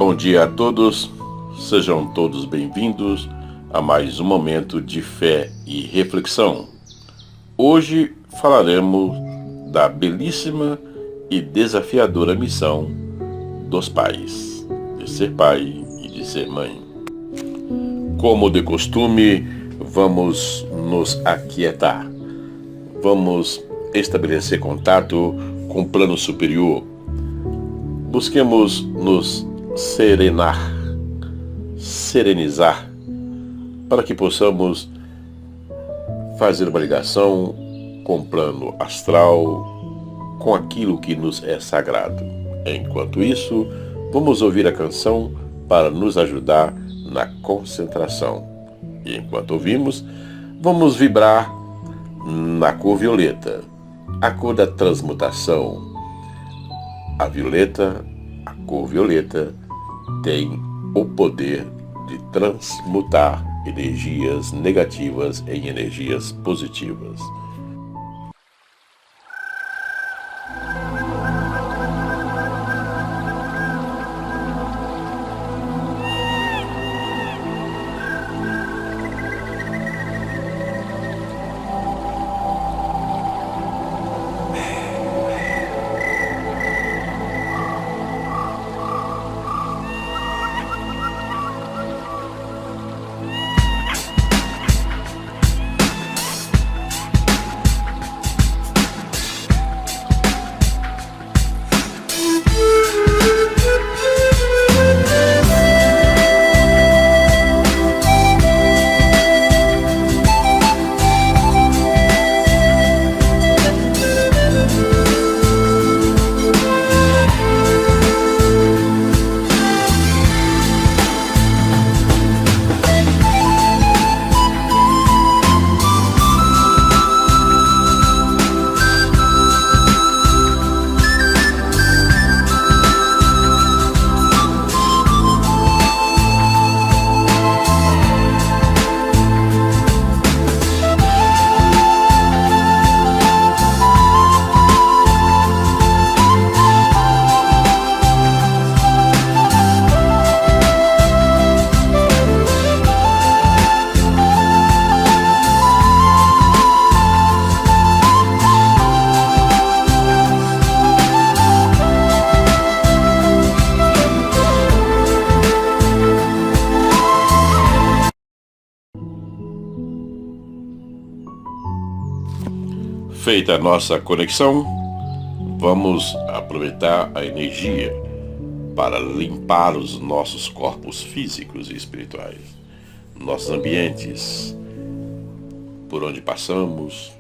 Bom dia a todos, sejam todos bem-vindos a mais um momento de fé e reflexão. Hoje falaremos da belíssima e desafiadora missão dos pais, de ser pai e de ser mãe. Como de costume, vamos nos aquietar, vamos estabelecer contato com o plano superior, busquemos nos serenizar, para que possamos fazer uma ligação com o plano astral, com aquilo que nos é sagrado. Enquanto isso, vamos ouvir a canção para nos ajudar na concentração. E enquanto ouvimos, vamos vibrar na cor violeta, a cor da transmutação. A cor violeta, tem o poder de transmutar energias negativas em energias positivas. Feita a nossa conexão, vamos aproveitar a energia para limpar os nossos corpos físicos e espirituais, nossos ambientes, por onde passamos,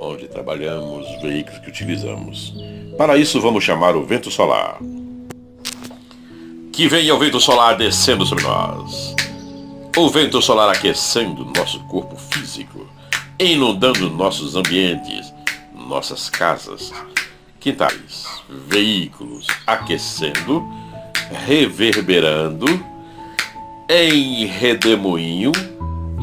onde trabalhamos, veículos que utilizamos. Para isso, vamos chamar o vento solar. Que venha o vento solar descendo sobre nós. O vento solar aquecendo nosso corpo físico, inundando nossos ambientes, nossas casas, quintais, veículos, aquecendo, reverberando, em redemoinho,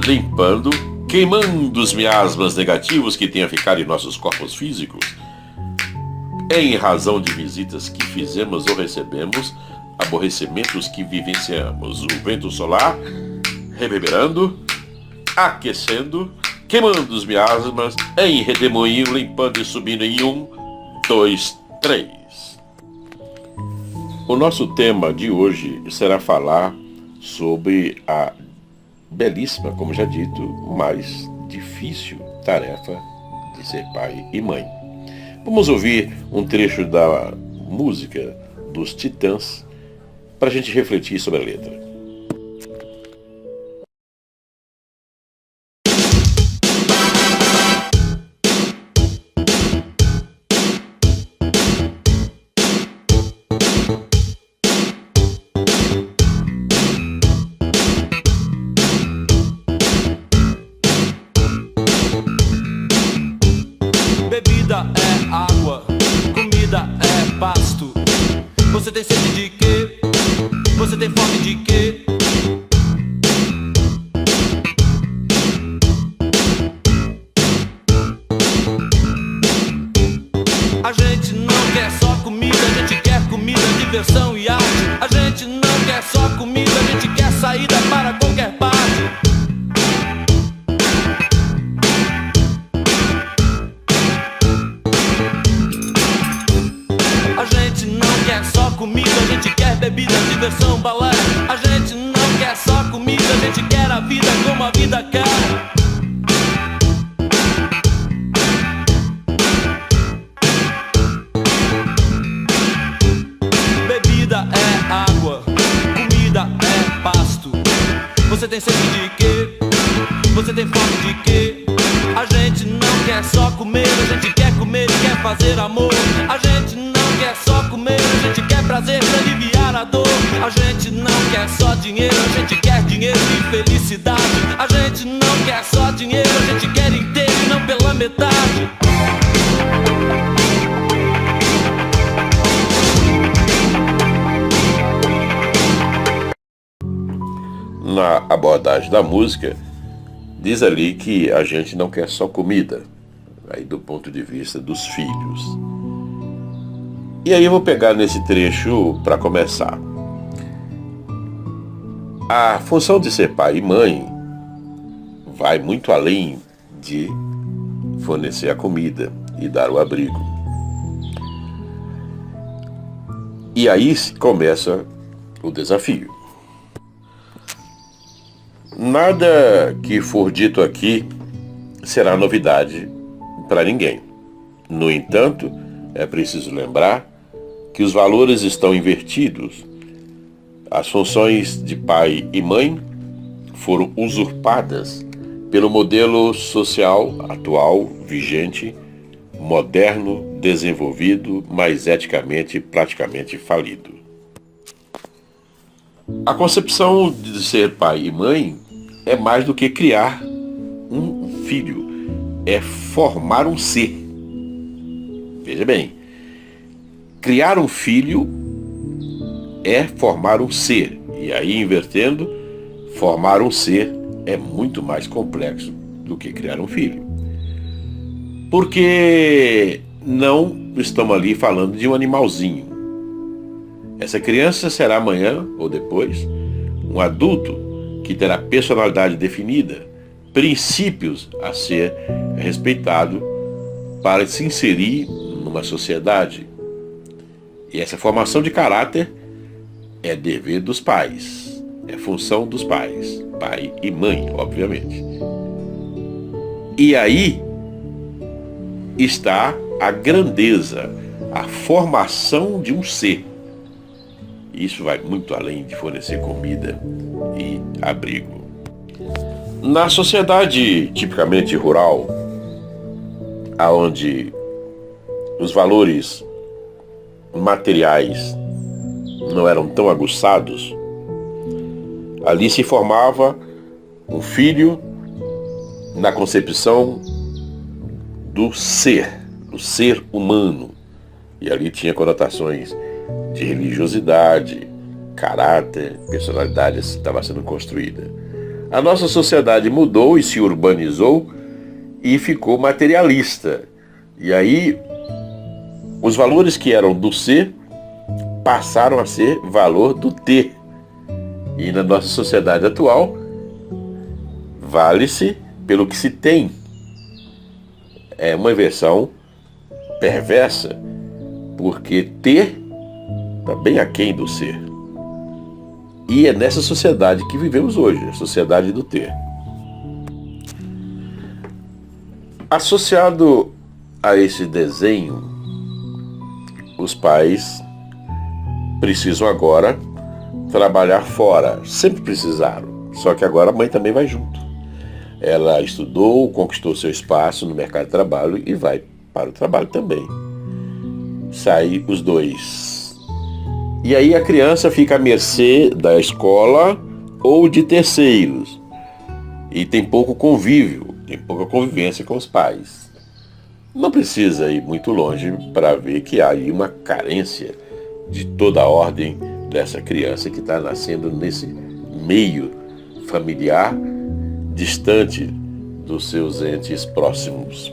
limpando, queimando os miasmas negativos que tenham ficado em nossos corpos físicos, em razão de visitas que fizemos ou recebemos, aborrecimentos que vivenciamos. O vento solar reverberando, aquecendo, queimando os miasmas, em redemoinho, limpando e subindo em 1, 2, 3. O nosso tema de hoje será falar sobre a belíssima, como já dito, mais difícil tarefa de ser pai e mãe. Vamos ouvir um trecho da música dos Titãs para a gente refletir sobre a letra. Bebida é água, comida é pasto. Você tem sede de quê? Você tem fome de quê? A gente não quer só comida, a gente quer comida, diversão e arte. A gente não quer quê? A gente não quer só comer, a gente quer comer e quer fazer amor. A gente não quer só comer, a gente quer prazer pra aliviar a dor. A gente não quer só dinheiro, a gente quer dinheiro e felicidade. A gente não quer só dinheiro, a gente quer inteiro e não pela metade. Na abordagem da música, diz ali que a gente não quer só comida, aí do ponto de vista dos filhos. E aí eu vou pegar nesse trecho para começar. A função de ser pai e mãe vai muito além de fornecer a comida e dar o abrigo. E aí começa o desafio. Nada que for dito aqui será novidade para ninguém. No entanto, é preciso lembrar que os valores estão invertidos. As funções de pai e mãe foram usurpadas pelo modelo social atual, vigente, moderno, desenvolvido, mas eticamente praticamente falido. A concepção de ser pai e mãe é mais do que criar um filho, é formar um ser. Veja bem, criar um filho é formar um ser. E aí, invertendo, formar um ser é muito mais complexo do que criar um filho. Porque não estamos ali falando de um animalzinho. Essa criança será amanhã ou depois um adulto que terá personalidade definida, princípios a ser respeitado para se inserir numa sociedade. E essa formação de caráter é dever dos pais, é função dos pais, pai e mãe, obviamente. E aí está a grandeza, a formação de um ser. Isso vai muito além de fornecer comida e abrigo. Na sociedade tipicamente rural, onde os valores materiais não eram tão aguçados, ali se formava um filho na concepção do ser humano. E ali tinha conotações de religiosidade, caráter, personalidade estava sendo construída. A nossa sociedade mudou e se urbanizou e ficou materialista. E aí, os valores que eram do ser passaram a ser valor do ter. E na nossa sociedade atual, vale-se pelo que se tem. É uma inversão perversa, porque ter está bem aquém do ser. E é nessa sociedade que vivemos hoje, a sociedade do ter. Associado a esse desenho, os pais precisam agora trabalhar fora. Sempre precisaram, só que agora a mãe também vai junto. Ela estudou, conquistou seu espaço no mercado de trabalho e vai para o trabalho também. Saem os dois. E aí a criança fica à mercê da escola ou de terceiros. E tem pouco convívio, tem pouca convivência com os pais. Não precisa ir muito longe para ver que há aí uma carência de toda a ordem dessa criança que está nascendo nesse meio familiar, distante dos seus entes próximos.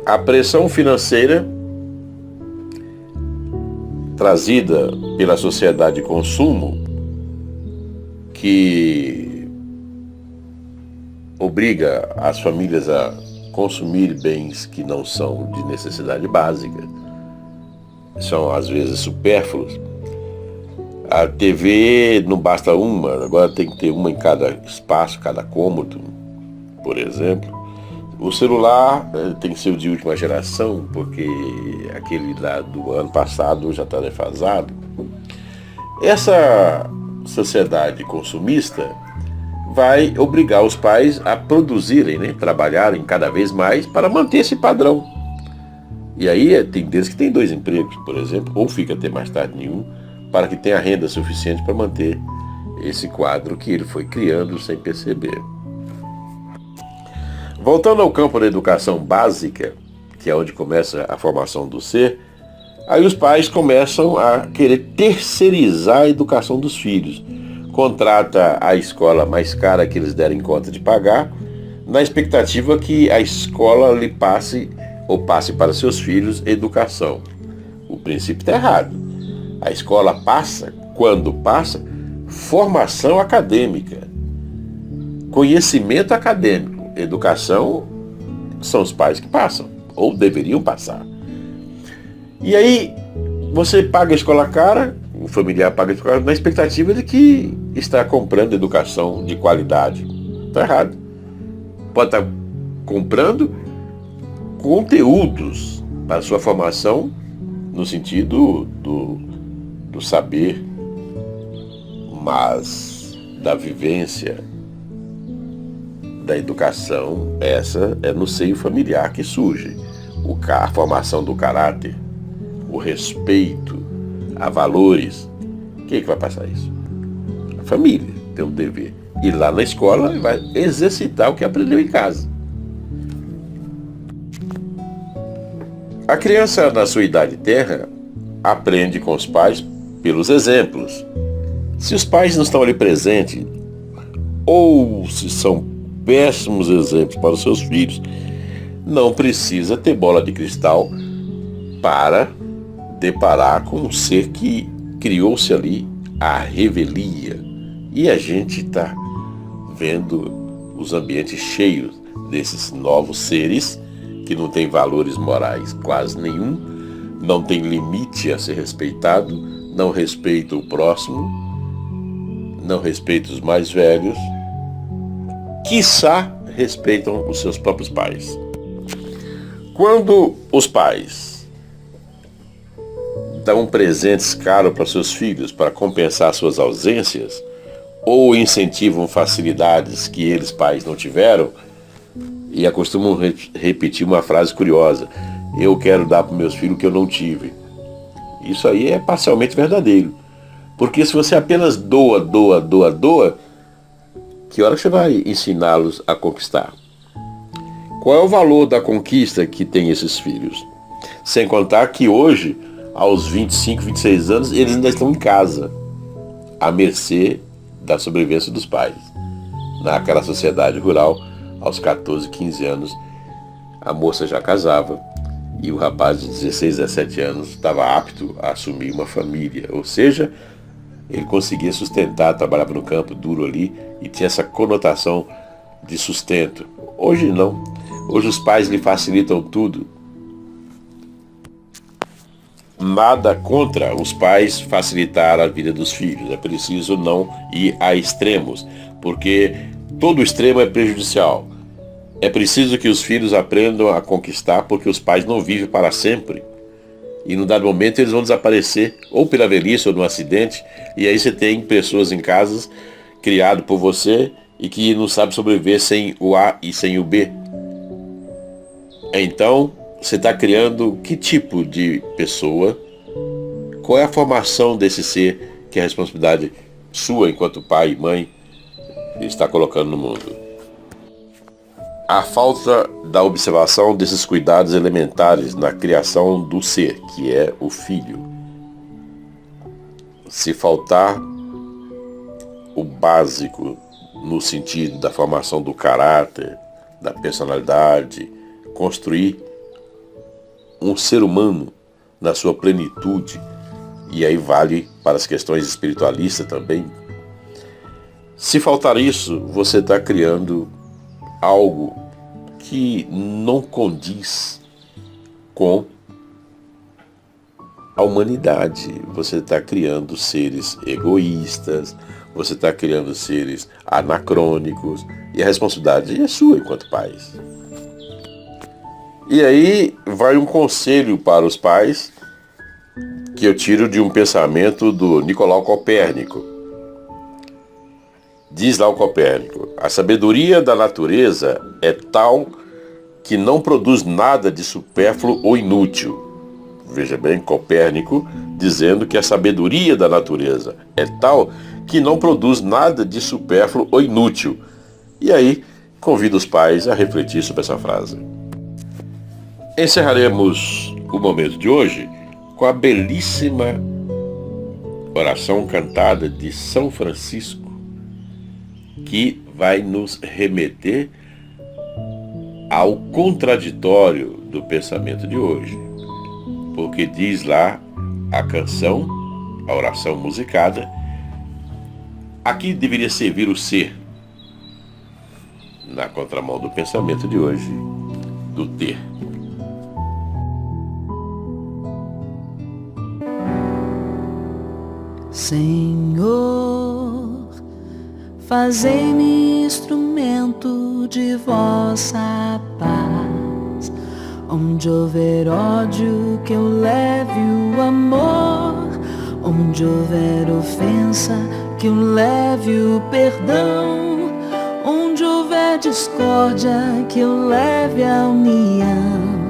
A pressão financeira trazida pela sociedade de consumo, que obriga as famílias a consumir bens que não são de necessidade básica, são às vezes supérfluos. A TV não basta uma, agora tem que ter uma em cada espaço, cada cômodo, por exemplo. O celular tem que ser o de última geração, porque aquele lá do ano passado já está defasado. Essa sociedade consumista vai obrigar os pais a produzirem, né, trabalharem cada vez mais para manter esse padrão. E aí tem deles que tem 2 empregos, por exemplo, ou fica até mais tarde nenhum, para que tenha renda suficiente para manter esse quadro que ele foi criando sem perceber. Voltando ao campo da educação básica, que é onde começa a formação do ser, aí os pais começam a querer terceirizar a educação dos filhos. Contrata a escola mais cara que eles derem conta de pagar, na expectativa que a escola lhe passe ou passe para seus filhos educação. O princípio está errado. A escola passa, quando passa, formação acadêmica, conhecimento acadêmico. Educação são os pais que passam, ou deveriam passar. E aí você paga a escola cara, o familiar paga a escola na expectativa de que está comprando educação de qualidade. Está errado. Pode estar comprando conteúdos para sua formação no sentido do saber, mas da vivência, da educação, essa é no seio familiar que surge. A formação do caráter, o respeito a valores. Quem é que vai passar isso? A família tem um dever. E lá na escola vai exercitar o que aprendeu em casa. A criança, na sua idade terra, aprende com os pais pelos exemplos. Se os pais não estão ali presentes, ou se são péssimos exemplos para os seus filhos, não precisa ter bola de cristal para deparar com um ser que criou-se ali à revelia. E a gente está vendo os ambientes cheios desses novos seres que não têm valores morais quase nenhum, não tem limite a ser respeitado, não respeita o próximo, não respeita os mais velhos, quiçá respeitam os seus próprios pais. Quando os pais dão presentes caros para seus filhos para compensar suas ausências, ou incentivam facilidades que eles pais não tiveram, e acostumam repetir uma frase curiosa: eu quero dar para meus filhos o que eu não tive. Isso aí é parcialmente verdadeiro. Porque se você apenas doa, que hora você vai ensiná-los a conquistar? Qual é o valor da conquista que tem esses filhos? Sem contar que hoje, aos 25, 26 anos, eles ainda estão em casa, à mercê da sobrevivência dos pais. Naquela sociedade rural, aos 14, 15 anos, a moça já casava e o rapaz de 16, 17 anos estava apto a assumir uma família. Ou seja, ele conseguia sustentar, trabalhava no campo duro ali e tinha essa conotação de sustento. Hoje não. Hoje os pais lhe facilitam tudo. Nada contra os pais facilitar a vida dos filhos. É preciso não ir a extremos, porque todo extremo é prejudicial. É preciso que os filhos aprendam a conquistar, porque os pais não vivem para sempre. E num dado momento eles vão desaparecer, ou pela velhice ou num acidente, e aí você tem pessoas em casas criado por você e que não sabe sobreviver sem o A e sem o B. Então, você está criando que tipo de pessoa? Qual é a formação desse ser que é a responsabilidade sua enquanto pai e mãe está colocando no mundo? A falta da observação desses cuidados elementares na criação do ser, que é o filho. Se faltar o básico no sentido da formação do caráter, da personalidade, construir um ser humano na sua plenitude, e aí vale para as questões espiritualistas também. Se faltar isso, você está criando algo que não condiz com a humanidade. Você está criando seres egoístas, você está criando seres anacrônicos, e a responsabilidade é sua enquanto pais. E aí vai um conselho para os pais, que eu tiro de um pensamento do Nicolau Copérnico. Diz lá o Copérnico: a sabedoria da natureza é tal que não produz nada de supérfluo ou inútil. Veja bem, Copérnico dizendo que a sabedoria da natureza é tal que não produz nada de supérfluo ou inútil. E aí, convido os pais a refletir sobre essa frase. Encerraremos o momento de hoje com a belíssima oração cantada de São Francisco, que vai nos remeter ao contraditório do pensamento de hoje. Porque diz lá a canção, a oração musicada, aqui deveria servir o ser, na contramão do pensamento de hoje, do ter. Senhor, fazei-me instrumento de vossa paz. Onde houver ódio, que eu leve o amor. Onde houver ofensa, que eu leve o perdão. Onde houver discórdia, que eu leve a união.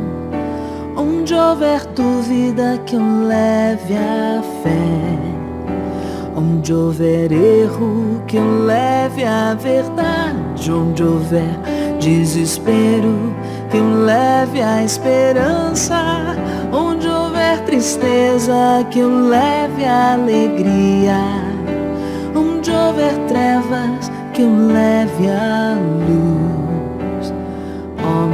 Onde houver dúvida, que eu leve a fé. Onde houver erro, que eu leve a verdade. Onde houver desespero, que eu leve a esperança. Onde houver tristeza, que eu leve a alegria. Onde houver trevas, que eu leve a luz. Ó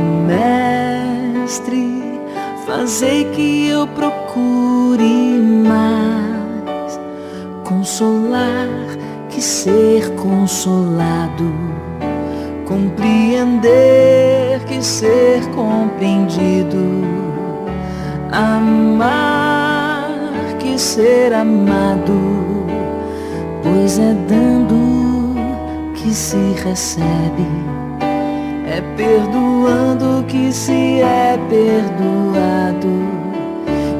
Mestre, fazei que eu procure mais consolar que ser consolado, compreender que ser compreendido, amar que ser amado, pois é dando que se recebe, é perdoando que se é perdoado,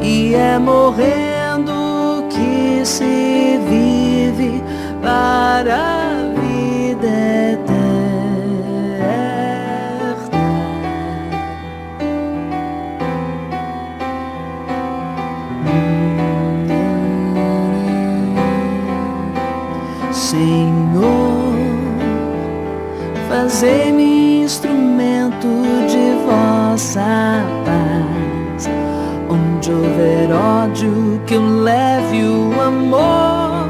e é morrendo que se vive para a vida eterna. Senhor, fazei-me instrumento de vossa paz. Onde houver ódio, que eu leve o amor.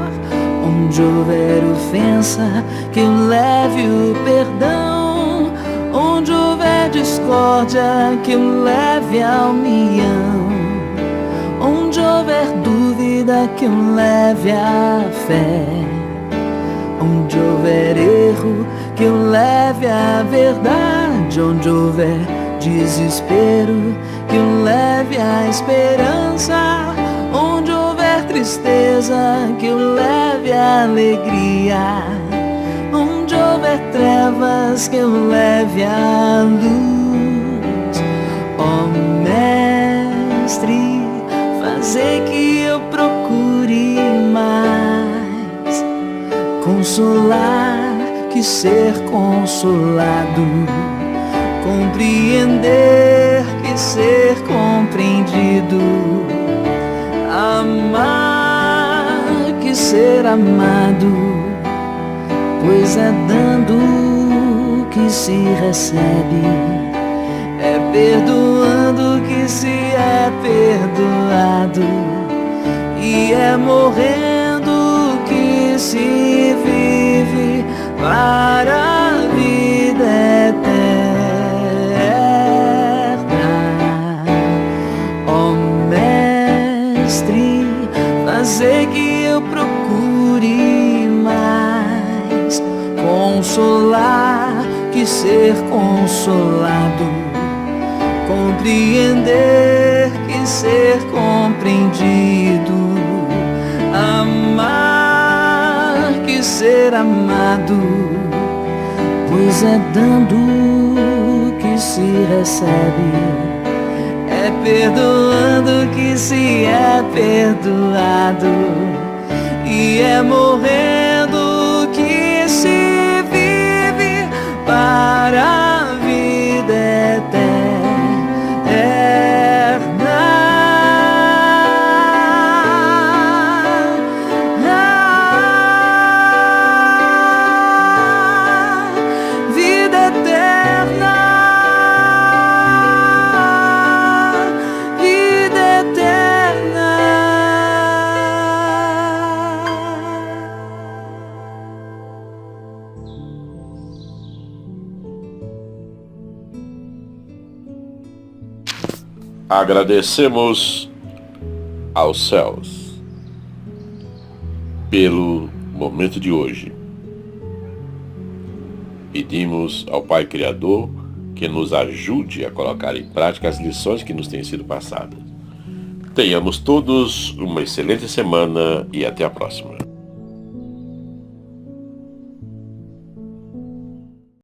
Onde houver ofensa, que eu leve o perdão. Onde houver discórdia, que eu leve a união. Onde houver dúvida, que eu leve a fé. Onde houver erro, que eu leve a verdade. Onde houver desespero, que eu leve a esperança. Onde houver tristeza, que eu leve a alegria. Onde houver trevas, que eu leve a luz. Ó Mestre, fazei que eu procure mais consolar que ser consolado, compreender que ser compreendido, amar que ser amado, pois é dando que se recebe, é perdoando que se é perdoado, e é morrendo que se vive para a vida eterna. Ó Mestre, fazei que eu procure mais consolar que ser consolado, compreender que ser compreendido, amar que ser amado, pois é dando que se recebe, é perdoando que se é perdoado, e é morrendo que se a vida eterna. Vida eterna, vida eterna. Agradecemos aos céus pelo momento de hoje. Pedimos ao Pai Criador que nos ajude a colocar em prática as lições que nos têm sido passadas. Tenhamos todos uma excelente semana e até a próxima.